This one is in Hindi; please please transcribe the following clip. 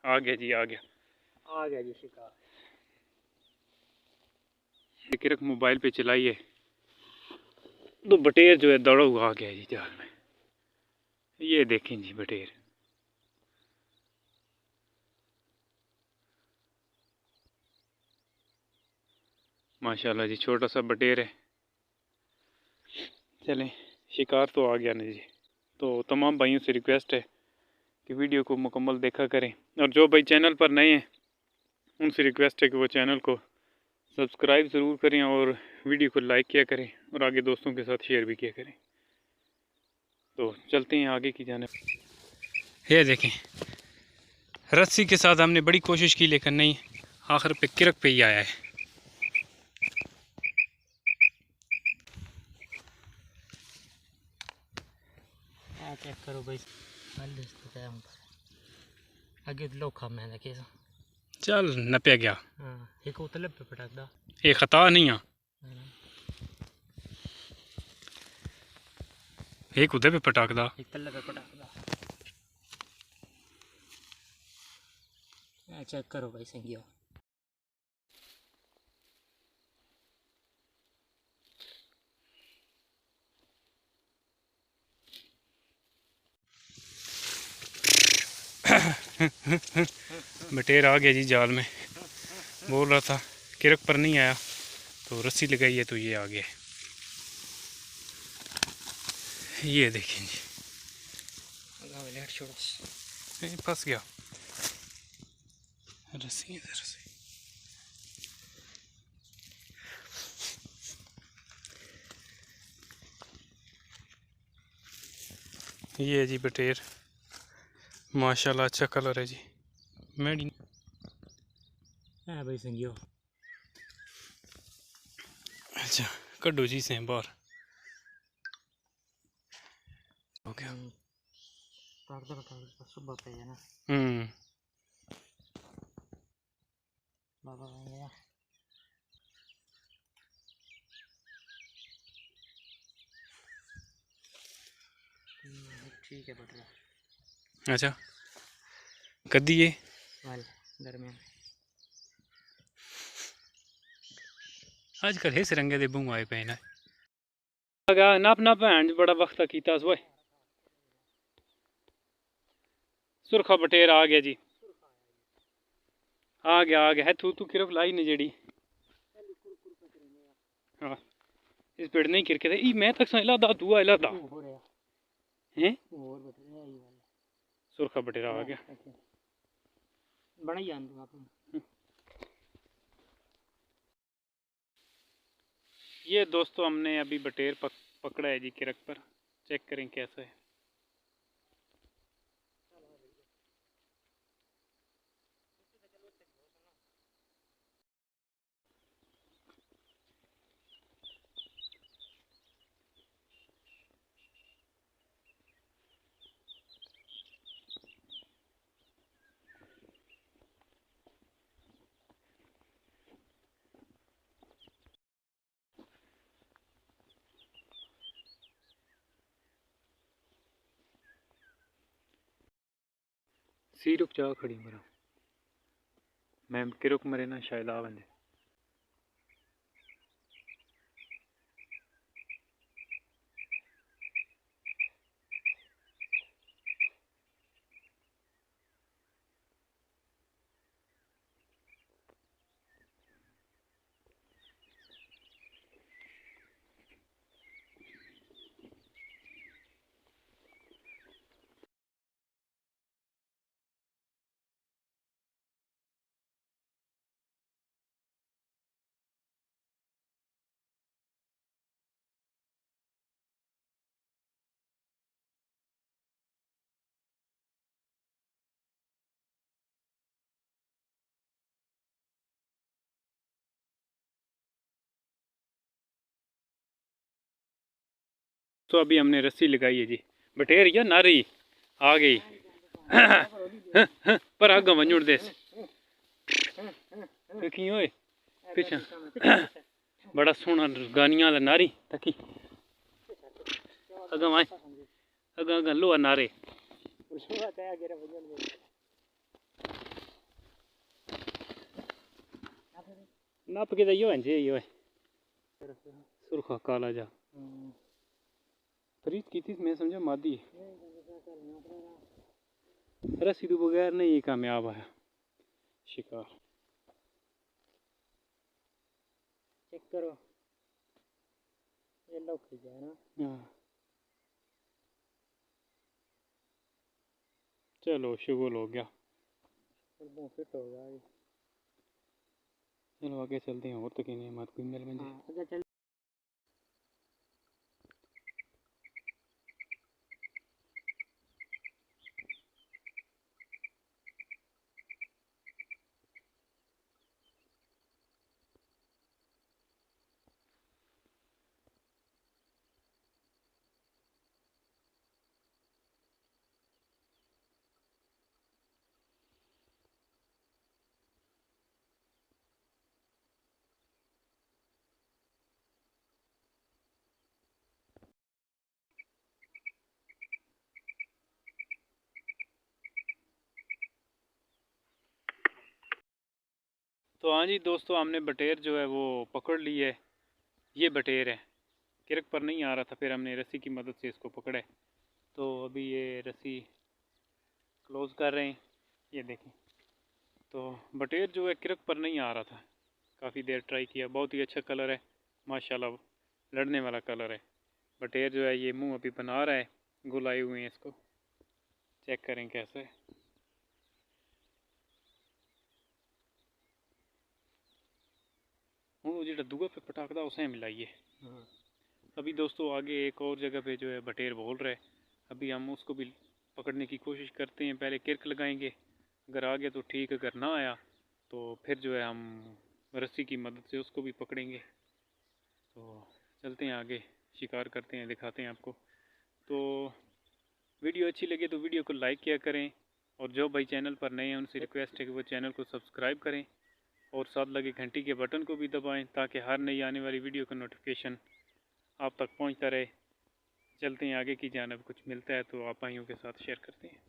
आ गया जी, आ गया जी शिकार। किरक मोबाइल पे चलाइए तो बटेर जो है दौड़ा हुआ आ गया जी जाल में। ये देखें जी बटेर, माशाल्लाह जी, छोटा सा बटेर है। चलें, शिकार तो आ गया ना जी। तो तमाम भाइयों से रिक्वेस्ट है कि वीडियो को मुकम्मल देखा करें, और जो भाई चैनल पर नए हैं उनसे रिक्वेस्ट है कि वो चैनल को सब्सक्राइब ज़रूर करें और वीडियो को लाइक किया करें और आगे दोस्तों के साथ शेयर भी किया करें। तो चलते हैं आगे की जानिब। ये देखें, रस्सी के साथ हमने बड़ी कोशिश की लेकिन नहीं, आखिर पे किरक पे ही आया है। चेक करो भाई, आगे लोखा मैं कैसा चल नपया गया। एक उतले पे पटकदा, ये खता नहीं है, एक उधर पे पटाकदा, एक तल्ले पे पटकदा। चेक करो भाई संगियो। बटेर आ गया जी जाल में। बोल रहा था किरक पर नहीं आया तो रस्सी लगाई है तो ये आ गया। ये देखें जी, फंस गया रस्सी इधर से। ये है जी बटेर, माशाल्लाह अच्छा कलर है जी। मेडी भाई संगियो। अच्छा कड्डो जी से बाहर हो गया। सुबह पे है ना बाबा गया। ठीक है बट रहा। अच्छा कद्दी ये दरमियान आजकल इस रंगे दे बूम आए पे ना नप नप हैंड बड़ा वक्त कीता वो सुरखा बटेर आ गया जी, आ गया है। तू तू किरक लाई ने जेड़ी हाँ इस पेड़ नहीं किरके थे ई मैं तक समझ दा तू आइला दा हैं सुरखा बटेरा आ गया। बड़ा ही आंदू आप। ये दोस्तों हमने अभी बटेर पकड़ा है जी किरक पर, चेक करें कैसा है। सी रुक जा खड़ी मरा मैं किरक मरे ना शायद आ बंदे। तो अभी हमने रस्सी लगाई है जी, बटेर या नारी आ गई पर आगे वंजुड़ देस देखी ओए पीछे बड़ा सोहना गानियां दा नारी तकी अगा माए अगा अगा लोहा नारे नाप के जाइयो हैं ये सुरखा काला जा खरीद की थी मैं समझा मादी रस्सी तो बगैर नहीं कामयाब है शिकार। चेक करो ये लो खी जाए ना। हाँ चलो शुगल हो गया फिट हो गया। चलो आगे चलते हैं और तो कहीं नहीं मत कोई मिल में आगे चल। तो हाँ जी दोस्तों हमने बटेर जो है वो पकड़ ली है। ये बटेर है किरक पर नहीं आ रहा था फिर हमने रस्सी की मदद से इसको पकड़ा है। तो अभी ये रस्सी क्लोज़ कर रहे हैं ये देखें। तो बटेर जो है किरक पर नहीं आ रहा था काफ़ी देर ट्राई किया बहुत ही अच्छा कलर है माशाल्लाह लड़ने वाला कलर है। बटेर जो है ये मुंह अभी बना रहा है गुलाए हुए हैं इसको चेक करें कैसे है। हूँ जो दुआ पे पटाखदा उसे मिलाइए। अभी दोस्तों आगे एक और जगह पे जो है बटेर बोल रहा है अभी हम उसको भी पकड़ने की कोशिश करते हैं। पहले किरक लगाएंगे अगर आ गया तो ठीक अगर ना आया तो फिर जो है हम रस्सी की मदद से उसको भी पकड़ेंगे। तो चलते हैं आगे शिकार करते हैं दिखाते हैं आपको। तो वीडियो अच्छी लगे तो वीडियो को लाइक किया करें और जो भाई चैनल पर नए हैं उनसे रिक्वेस्ट है कि वो चैनल को सब्सक्राइब करें और साथ लगे घंटी के बटन को भी दबाएं ताकि हर नई आने वाली वीडियो का नोटिफिकेशन आप तक पहुंचता रहे। चलते हैं आगे की जानब कुछ मिलता है तो आप भाइयों के साथ शेयर करते हैं।